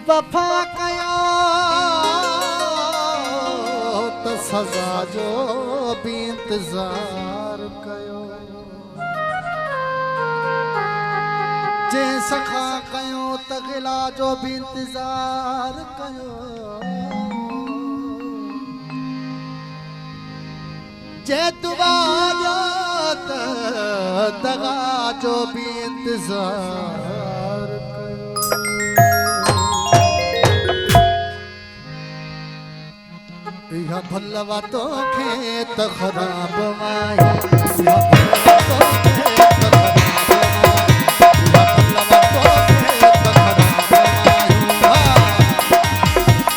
वफा कयो त सज़ा जो भी इंतज़ार कयो जे सखा कयो त गिला जो भी इंतज़ार कयो जे दुआ जो त दगा जो भी इंतज़ार या भलवा तो खेत खराब माई या भलवा तो खेत खराब माई या भलवा तो खेत खराब माई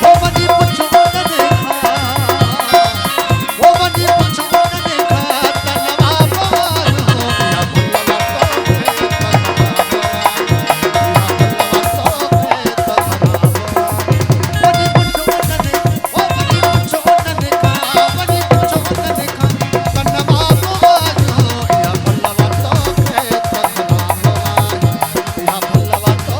ओ मनी पुछो न देखा ओ मनी पुछो न देखा तनवा मायो या भलवा तो खेत खराब माई या भलवा तो